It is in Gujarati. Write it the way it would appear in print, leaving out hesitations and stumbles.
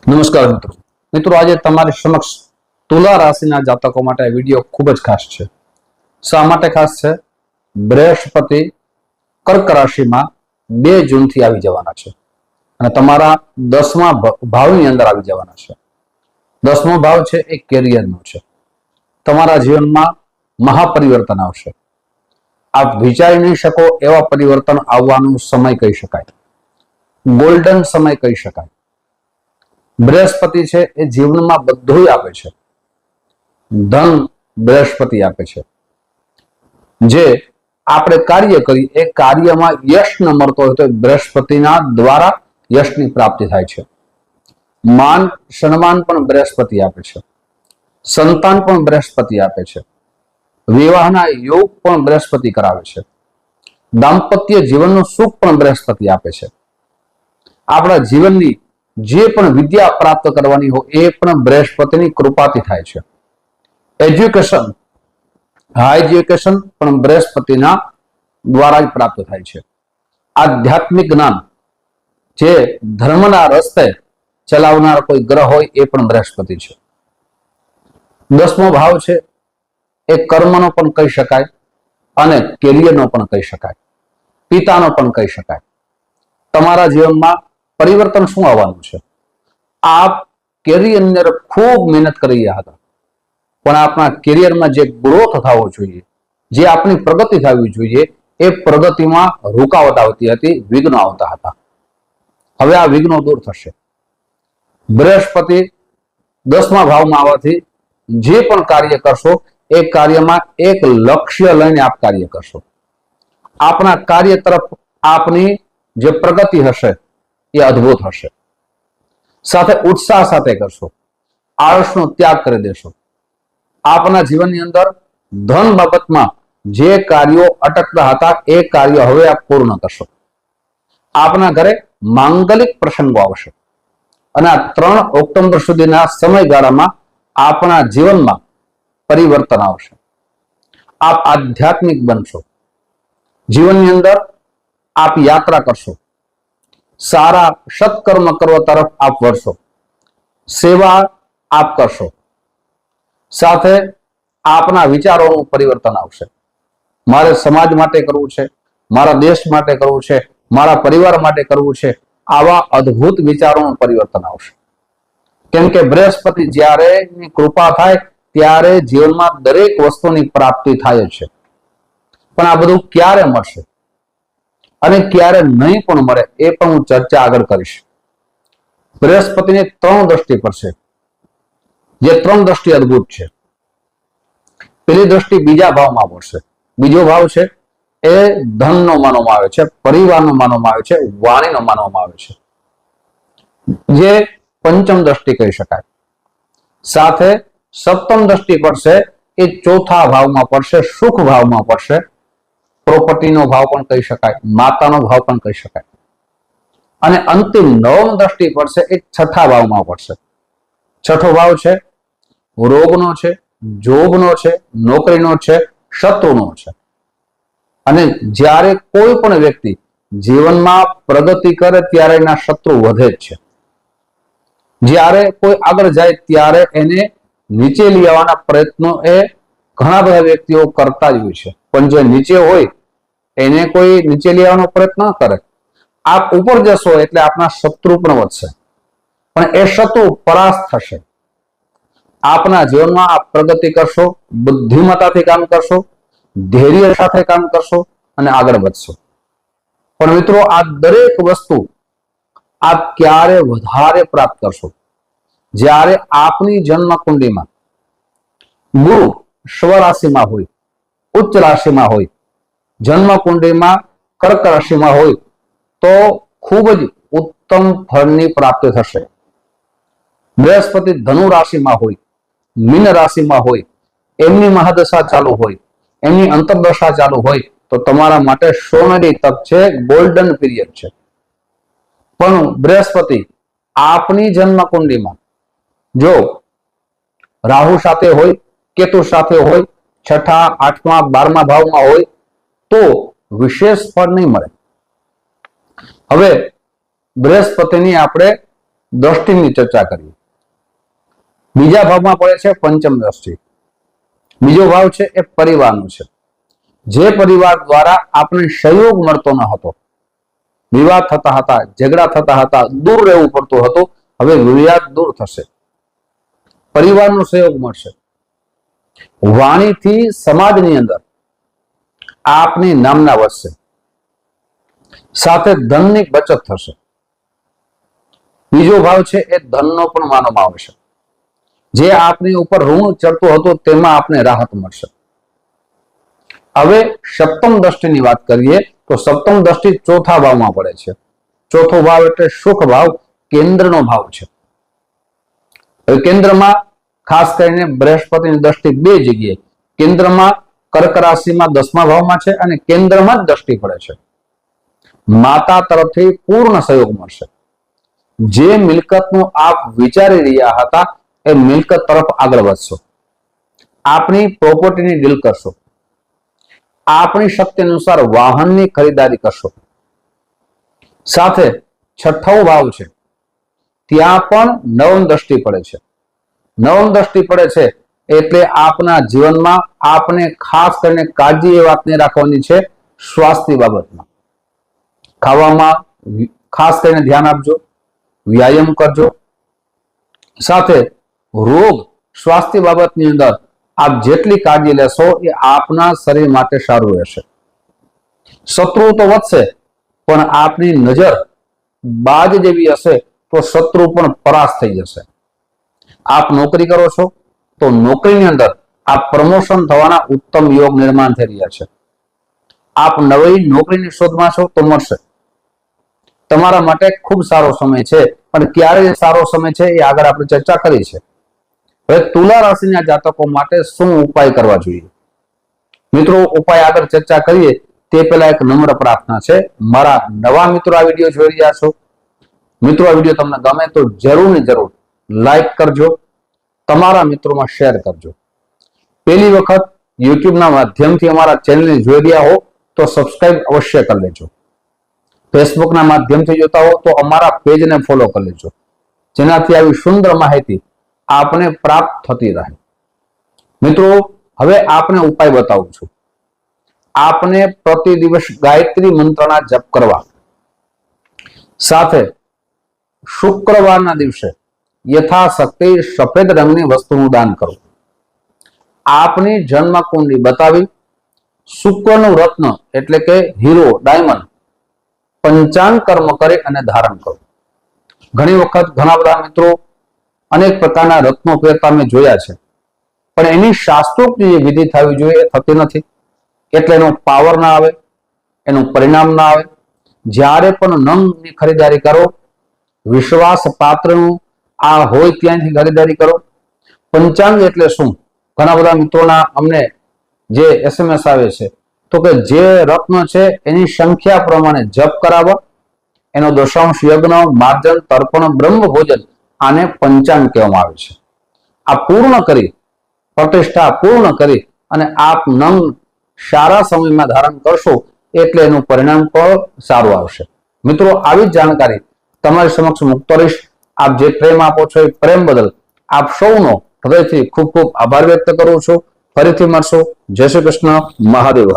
નમસ્કાર મિત્રો આજે તમારી સમક્ષ તુલા રાશિના જાતકો માટે વિડીયો ખૂબ જ ખાસ છે. શા માટે ખાસ છે? બૃહસ્પતિ કર્ક રાશિમાં 2 જૂનથી આવી જવાના છે અને તમારા 10મા ભાવની અંદર આવી જવાના છે. 10મો ભાવ છે એ કેરિયરનો છે. તમારા જીવનમાં મહાપરિવર્તન આવશે. આપ વિચારી નહીં શકો એવા પરિવર્તન આવવાનો સમય કહી શકાય, ગોલ્ડન સમય કહી શકાય. બૃહસ્પતિ છે એ જીવનમાં બધું આપે છે. ધન બૃહસ્પતિ આપે છે. જે આપણે કાર્ય કરી એ કાર્યમાં યશ ન મળતો હોય તો બૃહસ્પતિના દ્વારા યશની પ્રાપ્તિ થાય છે. માન સન્માન પણ બૃહસ્પતિ આપે છે. સંતાન પણ બૃહસ્પતિ આપે છે. વિવાહના યોગ પણ બૃહસ્પતિ કરાવે છે. દાંપત્ય જીવનનું સુખ પણ બૃહસ્પતિ આપે છે. આપણા જીવનની જે પણ વિદ્યા પ્રાપ્ત કરવાની હોય એ પણ બૃહસ્પતિની કૃપાથી થાય છે. એજ્યુકેશન, હાઈ એજ્યુકેશન પણ બૃહસ્પતિના દ્વારા જ પ્રાપ્ત થાય છે. આધ્યાત્મિક જ્ઞાન, જે ધર્મના રસ્તે ચલાવનાર કોઈ ગ્રહ હોય એ પણ બૃહસ્પતિ છે. 10મો ભાવ છે એ કર્મનો પણ કહી શકાય અને કેરિયરનો પણ કહી શકાય, પિતાનો પણ કહી શકાય. તમારા જીવનમાં પરિવર્તન શું આવવાનું છે? આપ કેરિયરની અંદર ખૂબ મહેનત કરી રહ્યા હતા, પણ આપણા કેરિયરમાં જે ગ્રોથ થવો જોઈએ, જે આપણી પ્રગતિ થવી જોઈએ, એ પ્રગતિમાં રૂકાવટ આવતી હતી, વિઘ્નો આવતા હતા. હવે આ વિઘ્નો દૂર થશે. બૃહસ્પતિ 10મા ભાવમાં આવવાથી જે પણ કાર્ય કરશો એ કાર્યમાં એક લક્ષ્ય લઈને આપ કાર્ય કરશો. આપણા કાર્ય તરફ આપની જે પ્રગતિ હશે એ અદ્ભુત હશે. સાથે ઉત્સાહ સાથે કરશો. આળસનો ત્યાગ કરી દેશો. આપના જીવનની અંદર ધન બાબતમાં જે કાર્યો અટકતા હતા એ કાર્યો હવે આપ પૂર્ણ કરશો. આપના ઘરે માંગલિક પ્રસંગો આવશે અને આ 3 ઓક્ટોબર સુધીના સમયગાળામાં આપણા જીવનમાં પરિવર્તન આવશે. આપ આધ્યાત્મિક બનશો. જીવનની અંદર આપ યાત્રા કરશો. સારા સત્કર્મ કરવા તરફ આપ વળશો. સેવા આપ કરશો. સાથે આપના વિચારોનું પરિવર્તન આવશે. મારે સમાજ માટે કરવું છે, મારા દેશ માટે કરવું છે, મારા પરિવાર માટે કરવું છે, આવા અદ્ભુત વિચારોનું પરિવર્તન આવશે. કેમ કે બૃહસ્પતિ જ્યારે કૃપા થાય ત્યારે જીવનમાં દરેક વસ્તુની પ્રાપ્તિ થાય છે. પણ આ બધું ક્યારે મળશે અને ક્યારે નહીં પણ મળે એ પણ હું ચર્ચા આગળ કરીશ. બૃહસ્પતિની 3 દ્રષ્ટિ પડશે, જે 3 દ્રષ્ટિ અદ્ભુત છે. પેલી દ્રષ્ટિ બીજા ભાવમાં પડશે. બીજો ભાવ છે એ ધનનો માનવામાં આવે છે, પરિવારનો માનવામાં આવે છે, વાણીનો માનવામાં આવે છે, જે પંચમ દ્રષ્ટિ કહી શકાય. સાથે સપ્તમ દ્રષ્ટિ પડશે એ 4થા ભાવમાં પડશે, સુખ ભાવમાં પડશે. પ્રોપર્ટીનો ભાવ પણ કહી શકાય, માતાનો ભાવ પણ કહી શકાય. અને અંતિમ 9મ દ્રષ્ટિ પડશે એ 6થા ભાવમાં પડશે. 6થો ભાવ છે રોગનો છે, જોબનો છે, નોકરીનો છે, શત્રુનો છે. અને જ્યારે કોઈ પણ વ્યક્તિ જીવનમાં પ્રગતિ કરે ત્યારે એના શત્રુ વધે જ છે. જ્યારે કોઈ આગળ જાય ત્યારે એને નીચે લઈ આવવાના પ્રયત્નો એ ઘણા બધા વ્યક્તિઓ કરતા જ હોય છે. પણ જે નીચે હોય એને કોઈ નીચે લઈ આવવાનો પ્રયત્ન ન કરે. આપ ઉપર જશો એટલે આપના શત્રુ પણ વધશે, પણ એ શત્રુ પરાસ્ત થશે. આપના જીવનમાં આપ પ્રગતિ કરશો, બુદ્ધિમત્તાથી કામ કરશો, ધૈર્ય સાથે કામ કરશો અને આગળ વધશો. પણ મિત્રો, આ દરેક વસ્તુ આપ ક્યારે વધારે પ્રાપ્ત કરશો? જ્યારે આપની જન્મ કુંડળીમાં ગુરુ સ્વરાશિમાં હોય, ઉચ્ચ રાશિમાં હોય, જન્મ કુંડળીમાં કર્ક રાશિમાં હોય તો ખૂબ જ ઉત્તમ ફળની પ્રાપ્તિ થશે. બૃહસ્પતિ ધનુ રાશિમાં હોય, મીન રાશિમાં હોય, એમની મહાદશા ચાલુ હોય, એમની અંતરદશા ચાલુ હોય તો તમારા માટે સોનેરી તક છે, ગોલ્ડન પીરિયડ છે. પણ બૃહસ્પતિ આપની જન્મ કુંડળીમાં જો રાહુ સાથે હોય, કેતુ સાથે હોય, 6ઠા, 8મા, 12મા ભાવમાં હોય તો વિશેષ ફળ નહીં મળે. હવે બૃહસ્પતિની આપણે દ્રષ્ટિની ચર્ચા કરી. બીજા ભાવમાં પડે છે પંચમ દ્રષ્ટિ. બીજો ભાવ છે એ પરિવારનો છે. જે પરિવાર દ્વારા આપણે સહયોગ મળતો ન હતો, વિવાદ થતા હતા, ઝઘડા થતા હતા, દૂર રહેવું પડતું હતું, હવે વિવાદ દૂર થશે, પરિવારનો સહયોગ મળશે. વાણીથી સમાજની અંદર આપની નામના વધશે, સાથે ધનની બચત થશે. બીજો ભાવ છે એ ધનનો પણ માનવામાં આવશે. જે આપની ઉપર ઋણ ચડતું હતું તેમાં આપને રાહત મળશે. હવે સપ્તમ દ્રષ્ટિની વાત કરીએ તો સપ્તમ દ્રષ્ટિ ચોથા ભાવમાં પડે છે. ચોથો ભાવ એટલે સુખ ભાવ, કેન્દ્રનો ભાવ છે. હવે કેન્દ્રમાં ખાસ કરીને બૃહસ્પતિની દ્રષ્ટિ બે જગ્યાએ, કેન્દ્રમાં કર્ક રાશિમાં 10મા ભાવમાં છે અને કેન્દ્રમાં જ દ્રષ્ટિ પડે છે. માતા તરફથી પૂર્ણ સહયોગ મળશે. જે મિલકતનું આપ વિચારી રહ્યા હતા એ મિલકત તરફ આગળ વધશો. આપની પ્રોપર્ટીની ડીલ કરશો. આપણી શક્તિ અનુસાર વાહનની ખરીદારી કરશો. સાથે છઠ્ઠો ભાવ છે ત્યાં પણ નવમ દ્રષ્ટિ પડે છે. નવમ દ્રષ્ટિ પડે છે એટલે આપના જીવનમાં આપને ખાસ કરીને કાળજી એ વાતને રાખવાની છે, સ્વાસ્થ્ય બાબતમાં. ખાવામાં ખાસ કરીને ધ્યાન આપજો, વ્યાયામ કરજો. સાથે રોગ સ્વાસ્થ્ય બાબતની અંદર આપ જેટલી કાળજી લેશો એ આપના શરીર માટે સારું રહેશે. શત્રુ તો વધશે પણ આપની નજર બાજ જેવી હશે તો શત્રુ પણ પરાસ્ત થઈ જશે. આપ નોકરી કરો છો તો નોકરીની અંદર આપ પ્રમોશન થવાના ઉત્તમ યોગ નિર્માણ થઈ રહ્યા છે. આપ નવી નોકરીની શોધમાં છો તો મળશે. તમારા માટે ખૂબ સારો સમય છે, પણ ક્યારે સારો સમય છે એ આગળ આપણે ચર્ચા કરી છે. હવે તુલા રાશિના જાતકો માટે શું ઉપાય કરવા જોઈએ? મિત્રો, ઉપાય આગળ ચર્ચા કરીએ તે પહેલા એક નમ્ર પ્રાર્થના છે. મારા નવા મિત્રો આ વિડીયો જોઈ રહ્યા છો, મિત્રો આ વિડીયો તમને ગમે તો જરૂર ને જરૂર લાઈક કરજો, તમારા મિત્રોમાં શેર કરજો. પહેલી વખત યુટ્યુબના માધ્યમથી અમારા ચેનલને જોઈ રહ્યા હો તો સબસ્ક્રાઇબ અવશ્ય કરી લેજો. ફેસબુકના માધ્યમથી જોતા હો તો અમારા પેજને ફોલો કરી લેજો, જેનાથી આવી સુંદર માહિતી આપને પ્રાપ્ત થતી રહે. મિત્રો, હવે આપને ઉપાય બતાવું છું. આપને પ્રતિ દિવસ ગાયત્રી મંત્રના જપ કરવા, સાથે શુક્રવારના દિવસે યથાશક્તિ સફેદ રંગની વસ્તુનું દાન કરવું. આપની જન્મ કુંડલી બતાવી શુક્રનું રત્ન એટલે કે હીરો, ડાયમંડ પંચાંગ કર્મ કરી અને ધારણ કરવું. ઘણી વખત ઘણા બધા મિત્રો અનેક પ્રકારના રત્નો પહેરતા મેં જોયા છે, પણ એની શાસ્ત્રોક્ત જે વિધિ થવી જોઈએ એ થતી નથી. એટલે એનો પાવર ના આવે, એનું પરિણામ ના આવે. જ્યારે પણ નંગની ખરીદારી કરો, વિશ્વાસ પાત્રનું આ હોય ત્યાંથી ખરીદારી કરો. પંચાંગ એટલે શું? ઘણા બધા મિત્રોના અમને જે SMS આવે છે તો કે જે રત્ન છે એની સંખ્યા પ્રમાણે જપ કરાવવા, એનો દશાંશ યજ્ઞ, માર્જન, તર્પણ, બ્રહ્મ ભોજન, આને પંચાંગ કહેવામાં આવે છે. આ પૂર્ણ કરી, પ્રતિષ્ઠા પૂર્ણ કરી અને આપ નંગ સારા સમયમાં ધારણ કરશો એટલે એનું પરિણામ પણ સારું આવશે. મિત્રો, આવી જ જાણકારી તમારી સમક્ષ મૂકતો રહીશ. આપ જે પ્રેમ આપો છો એ પ્રેમ બદલ આપ સૌનો હૃદયથી ખૂબ ખૂબ આભાર વ્યક્ત કરું છું. ફરીથી મળશો. જય શ્રી કૃષ્ણ. મહાદેવ.